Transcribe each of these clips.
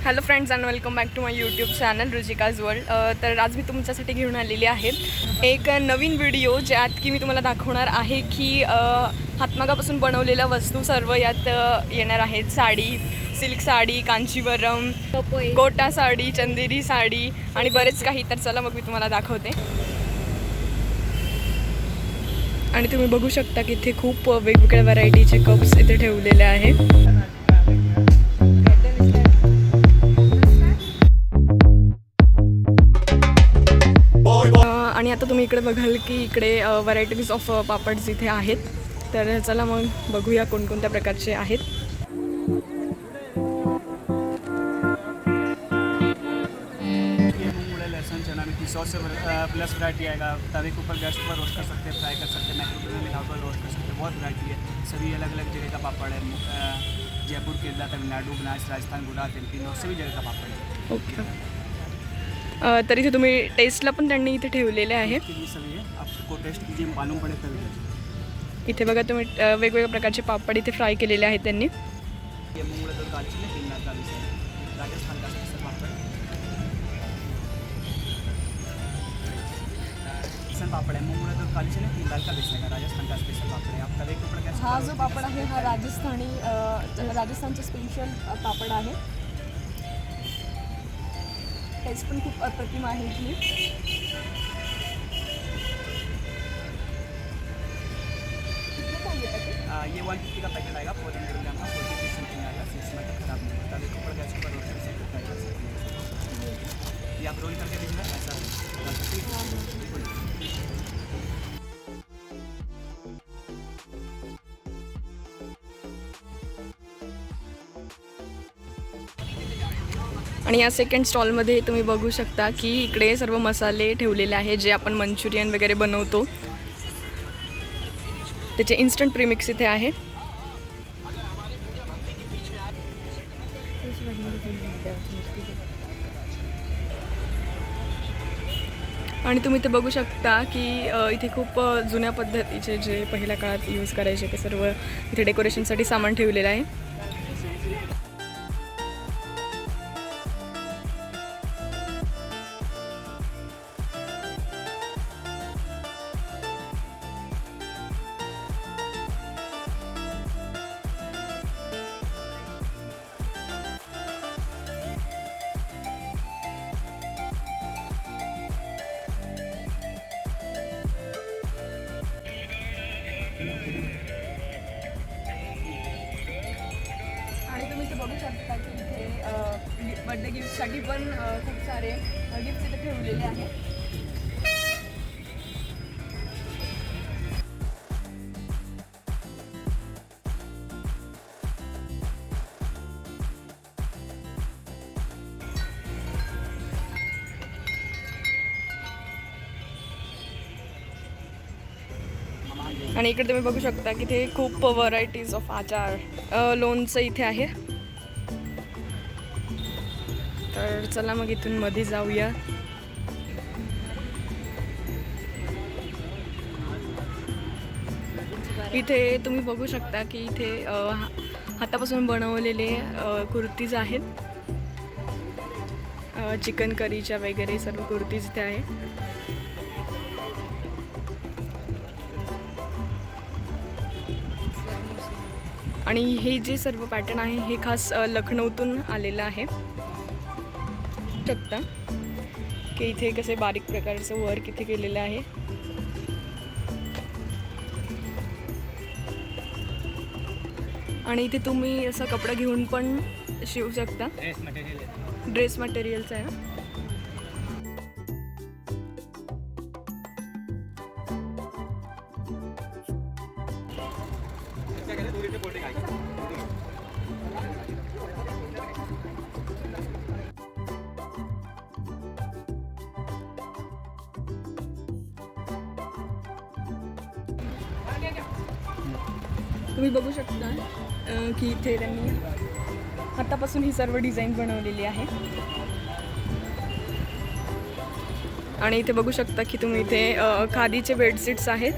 Hello friends and welcome back to my YouTube channel Ruchika's world. तर आज मी तुमच्यासाठी घेऊन आलेली आहे एक नवीन व्हिडिओ ज्यात की मी तुम्हाला दाखवणार आहे की हातमागापासून बनवलेल्या वस्तू सर्व यात येणार आहेत. साडी, सिल्क साडी, कांचीवरम, गोटा साडी, चंदेरी साडी आणि बरेच काही. तर चला मग मी तुम्हाला दाखवते. आणि तुम्ही बघू शकता की इथे खूप वेगवेगळ्या व्हरायटीचे कप्स इथे ठेवलेले आहेत. आणि आता तुम्ही इकडे बघाल की इकडे व्हरायटीज ऑफ पापड्स इथे आहेत. तर चला मग बघूया कोणकोणत्या प्रकारचे आहेत. लहसुन चना में 100 से प्लस वैरायटी आएगा. तवे के ऊपर गैस पर रोस्ट कर सकते हैं, फ्राई कर सकते हैं, माइक्रोवेव में डालकर रोस्ट कर सकते हैं. बहुत वैरायटी है. सभी अलग अलग जगह का पापड़ है. जयपुर, केरला, तमिलनाडु, बनारस, राजस्थान, गुजरात, एमपी और सभी जगह का पापड़ है. ओके. तर इथे तुम्ही टेस्टला पण त्यांनी इथे ठेवलेले आहे. सभी है, आपको टेस्ट कीजिए, मालूम पड़े तभी. इथे बघा तुम्ही वेगवेगळ्या प्रकारचे पापड इथे फ्राय केलेले आहेत त्यांनी. ये मूंगड़ा दो दालचीनी 3 लाख का विषय है. राजस्थान का स्पेशल पापड़ पापड़ है. मूंगड़ा दो दालचीनी 3 लाख का बेचने का राजस्थान का स्पेशल पापड़ है. आप तवे के ऊपर कैसे. हा जो पापड आहे हा राजस्थानचा स्पेशल पापड आहे. टेस्ट पण खूप अप्रतिम आहे इथली. ये 150 का पैकेट आएगा. 400 ग्राम का 40 समथिंग आएगा. इसमें खराब नहीं होता. तवे के ऊपर गैस पर रोस्ट करके फ्राई कर सकते हैं. ये आप रोल करके दीजिएगा ऐसा. आणि या सेकंड स्टॉलमध्ये तुम्ही बघू शकता की इकडे सर्व मसाले ठेवलेले आहेत जे आपण मंचुरियन वगैरे बनवतो त्याचे इन्स्टंट प्रीमिक्स इथे आहे. आणि तुम्ही इथे बघू शकता की इथे खूप जुन्या पद्धतीचे जे पहिल्या काळात यूज करायचे ते सर्व इथे डेकोरेशनसाठी सामान ठेवलेलं आहे. आणि तुम्ही इथे बघू शकता की इथे बर्थडे गिफ्टसाठी पण खूप सारे गिफ्ट्स इथे ठेवलेले आहेत. आणि इकडे तुम्ही बघू शकता की ते खूप व्हरायटीज ऑफ आचार, लोणचं इथे आहे. तर चला मग इथून मध्ये जाऊया. इथे तुम्ही बघू शकता की इथे हातापासून बनवलेले कुर्तीज आहेत. चिकन करीच्या वगैरे सर्व कुर्तीज इथे आहे. आणि हे जे सर्व पॅटर्न आहे हे खास लखनौतून आलेलं आहे. शकता की इथे कसे बारीक प्रकारचं वर्क इथे केलेलं आहे. आणि इथे तुम्ही असं कपडा घेऊन पण शिवू शकता. ड्रेस मटेरियलचं आहे. तुम्ही बघू शकता की इथे त्यांनी हातापासून ही सर्व डिझाईन बनवलेली आहे. आणि इथे बघू शकता की तुम्ही इथे खादीचे बेडशीट्स आहेत.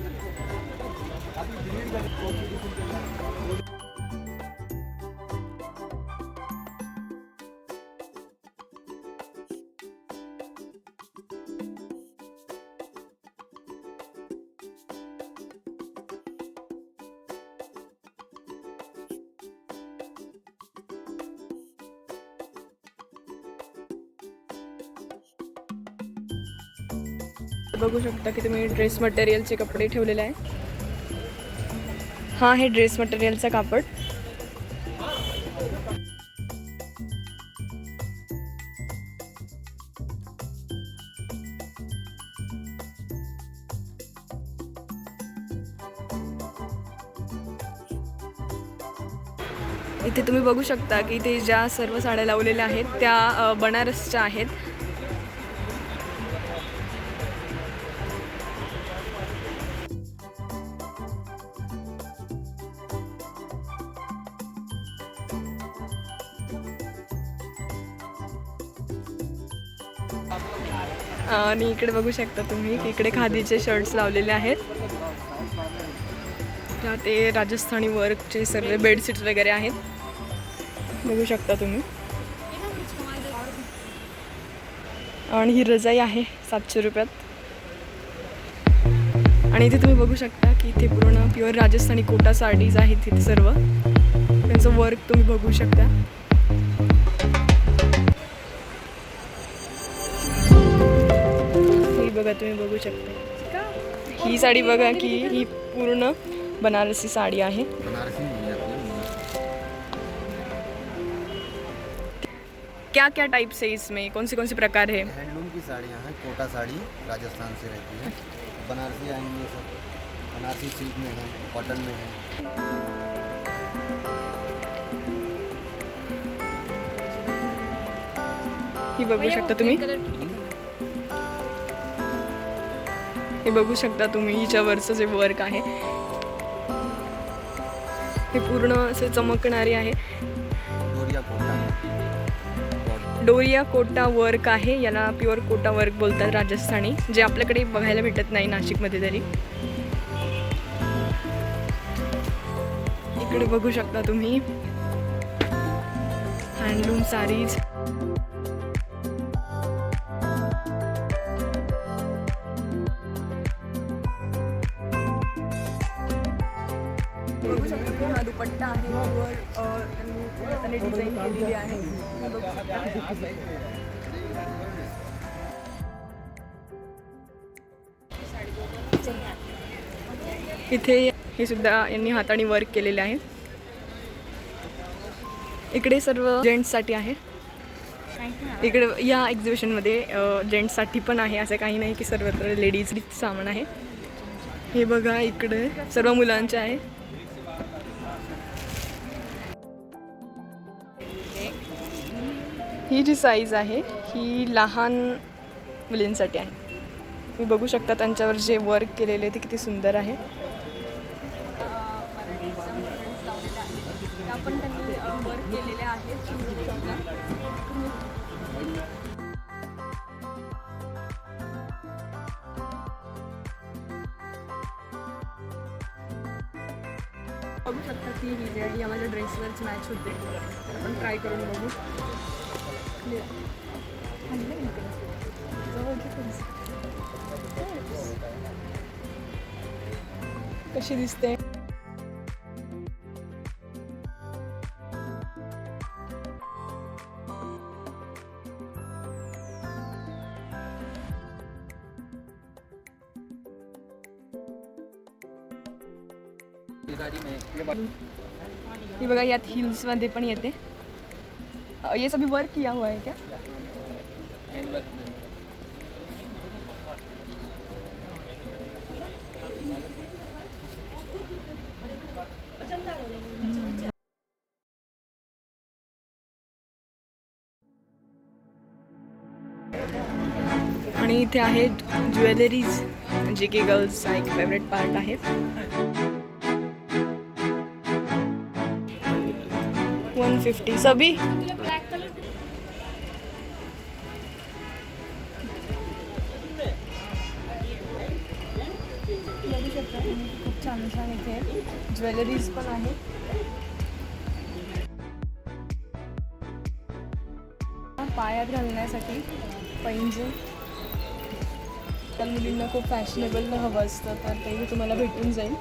बघू शकता की तुम्ही ड्रेस मटेरियलचे कपडे ठेवलेले आहे. हा आहे ड्रेस मटेरियलचा कापड. इथे तुम्ही बघू शकता की इथे ज्या सर्व साड्या लावलेल्या आहेत त्या बनारसच्या आहेत. आणि इकडे बघू शकता तुम्ही की इकडे खादीचे शर्ट्स लावलेले आहेत. त्या ते राजस्थानी वर्कचे सर्व बेडशीट्स वगैरे आहेत. बघू शकता तुम्ही. आणि ही रजाई आहे 700 रुपयात. आणि इथे तुम्ही बघू शकता की इथे पूर्ण प्युअर राजस्थानी कोटा साडीज आहेत. इथे सर्व त्यांचं वर्क तुम्ही बघू शकता. ही बघा तुम्ही बघू शकता. ही साडी बघा की ही पूर्ण बनारसी साड़ी आहे. क्या क्या टाइप से इसमें कौन से प्रकार है? हैंडलूम की साड़ियाँ हैं, कोटा साड़ी राजस्थान से रहती है, बनारसी आएंगी सब, बनारसी सिल्क में है, कॉटन में है. ही बघू शकता तुम्ही. हे बघू शकता तुम्ही हिच्यावरचं जे वर्क आहे हे पूर्ण असे चमकणारे आहे. डोरिया कोटा वर्क आहे. याला प्युअर कोटा वर्क बोलतात राजस्थानी, जे आपल्याकडे बघायला भेटत नाही नाशिकमध्ये तरी. इकडे बघू शकता तुम्ही हँडलूम साडीज. बघू शकता की हा दुपट्टा आहे वर त्यांनी डिझाईन केलेली आहे. इथे हे सुद्धा यांनी हाताने वर्क केलेले आहे. इकडे सर्व जेंट्ससाठी आहे. इकडे या एक्झिबिशनमध्ये जेंट्ससाठी पण आहे, असं काही नाही की सर्वत्र लेडीज सामान आहे. हे बघा इकडे सर्व मुलांचे आहे. ही जी साईज आहे ही लहान मुलींसाठी आहे. तुम्ही बघू शकता त्यांच्यावर जे वर्क केलेले ते किती सुंदर आहे. आपण त्यांनी वर्क केलेले आहे. बघू शकता की ही रेड या माझ्या ड्रेसवरच मॅच होते. आपण ट्राय करून बघू. कशी दिसते. ये बघा यात हिल्स मध्ये पण येते. ये सभी वर्क किया हुआ है क्या? आणि इथे आहे ज्वेलरीज, जे की गर्ल्सचा एक फेवरेट पार्ट आहे. 150 सभी. खूप छान छान इथे ज्वेलरीज पण आहे. पायात घालण्यासाठी पैंजण. त्या मुलींना खूप फॅशनेबल हवं असतं तर तेही तुम्हाला भेटून जाईल.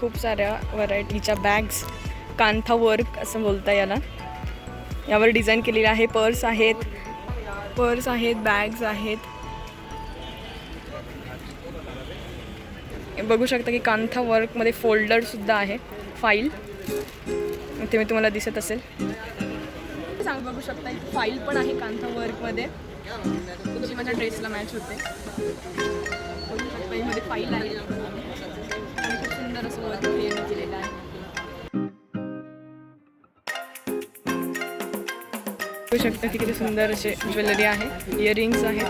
खूप साऱ्या व्हरायटीच्या बॅग्स, कांथा वर्क असं बोलता याला, यावर डिझाईन केलेले आहे. पर्स आहेत, बॅग्स आहेत. बघू शकता की कांथा वर्कमध्ये फोल्डरसुद्धा आहे, फाईल इथे मी तुम्हाला दिसत असेल. बघू शकता एक फाईल पण आहे कांथा वर्कमध्ये, जी माझ्या ड्रेसला मॅच होते. बघू शकता मध्ये फाईल आहे आणि खूप सुंदर असं वर्क क्रिएट केलेलं आहे. बघू शकता की किती सुंदर असे ज्वेलरी आहे, इयरिंग्स आहेत.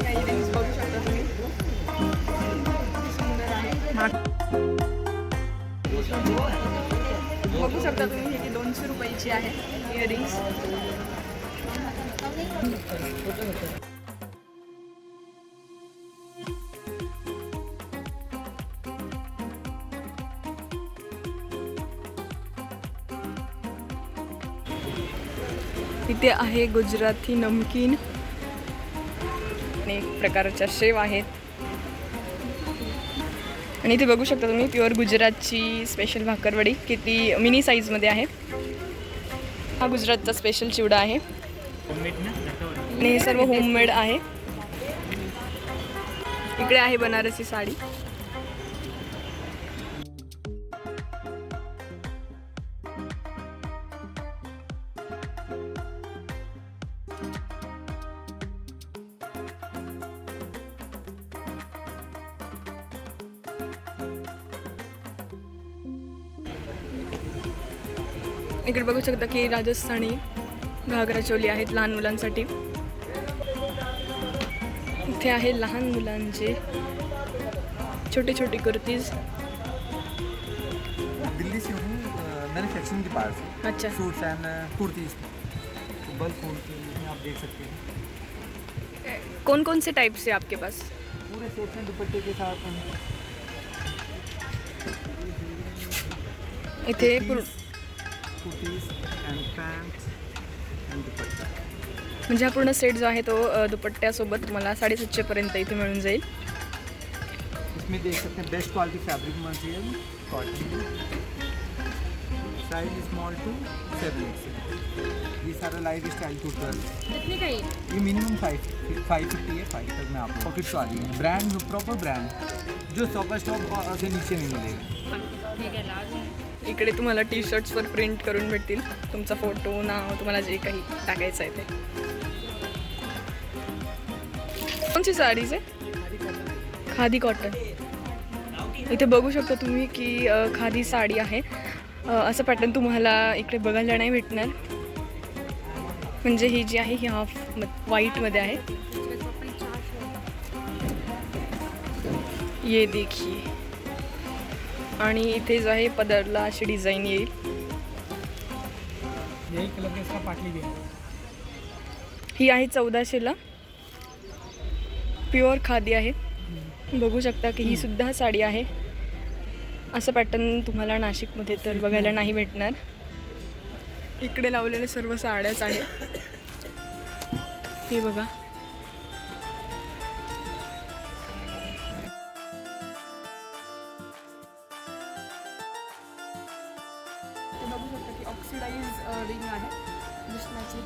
इयरिंग्स बघू शकता तुम्ही, सुंदर आहे. बघू शकता तुम्ही ही 200 रुपयाची आहे इयरिंग्स. इथे आहे गुजराती नमकीन, अनेक प्रकारच्या शेव आहेत. आणि इथे बघू शकता तुम्ही प्युअर गुजरातची स्पेशल भाकरवडी, किती मिनी साईजमध्ये आहे. हा गुजरातचा स्पेशल चिवडा आहे आणि हे सर्व होममेड आहे. इकडे आहे बनारसी साडी. इकडे बघू शकता की राजस्थानी घागरा चोली आहेत लहान मुलांसाठी. इथे आहे लहान मुलांचे छोटे छोटे कुर्तीज. दिल्ली से हूँ, मैन्युफैक्चरिंग के पास. अच्छा, suits end kurtis, bulk kurti आप देख सकते हैं. कौन कौन से टाइप से आपके पास? पूरे सेट में दुपट्टे के साथ इथे कुर्तीज एंड पैंट्स एंड दुपट्टा. म्हणजे हा पूर्ण सेट जो आहे तो दुपट्ट्यासोबत तुम्हाला 750 पर्यंत इथे मिळून जाईल. इसमें देख सकते हैं best quality fabric material, cotton, size small to 7 ये सारा लाइट स्टाइल टोटल. कितनी का ये मिनिमम 550 है. 5 तक में आपको पॉकेट तो आ रही है. ब्रांड प्रॉपर ब्रांड जो सुपर स्टॉप से नीचे नहीं मिलेगा. इकडे तुम्हाला टी शर्ट्सवर प्रिंट करून भेटतील, तुमचा फोटो, नाव, तुम्हाला जे काही टाकायचं आहे ते. कोणची साडीज आहे? खादी कॉटन. इथे बघू शकता तुम्ही की खादी साडी आहे. असं पॅटर्न तुम्हाला इकडे बघायला नाही भेटणार. म्हणजे ही जी आहे ही हाफ व्हाईटमध्ये आहे. ये देखिए. आणि इथे जो आहे पदरला अशी डिझाईन येईल. ही आहे 1400ला. प्युअर खादी आहे. बघू शकता की ही सुद्धा साडी आहे. असं पॅटर्न तुम्हाला नाशिकमध्ये तर बघायला नाही भेटणार. इकडे लावलेले सर्व साड्याच आहेत. हे बघा, बघू शकता की ऑक्सिडाइज रिंग आहे कृष्णाची.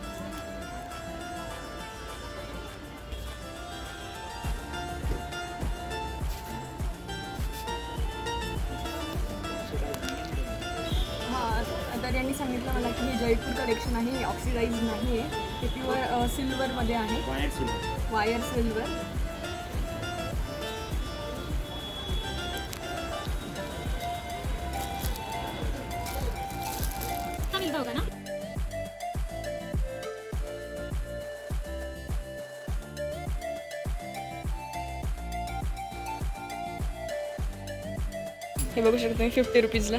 हां, तर यांनी सांगितलं मला की हे जयपूर कलेक्शन आहे, हे ऑक्सिडाइज नाही आहे, हे प्युअर सिल्वरमध्ये आहे, वायर सिल्वर. होगा ना. हे बघू शकता तुम्ही 50 रुपीजला.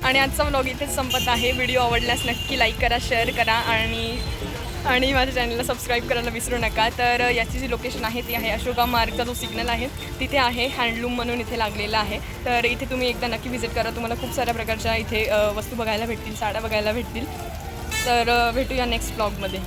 आणि आजचा व्लॉग इथेच संपत आहे. व्हिडिओ आवडल्यास नक्की लाईक करा, शेअर करा आणि आणि माझ्या चॅनलला सबस्क्राईब करायला विसरू नका. तर याची जी लोकेशन आहे ती आहे अशोका मार्गचा जो सिग्नल आहे तिथे आहे. हँडलूम म्हणून इथे लागलेला आहे. तर इथे तुम्ही एकदा नक्की व्हिजिट करा. तुम्हाला खूप साऱ्या प्रकारच्या इथे वस्तू बघायला भेटतील, साड्या बघायला भेटतील. तर भेटूया नेक्स्ट ब्लॉगमध्ये.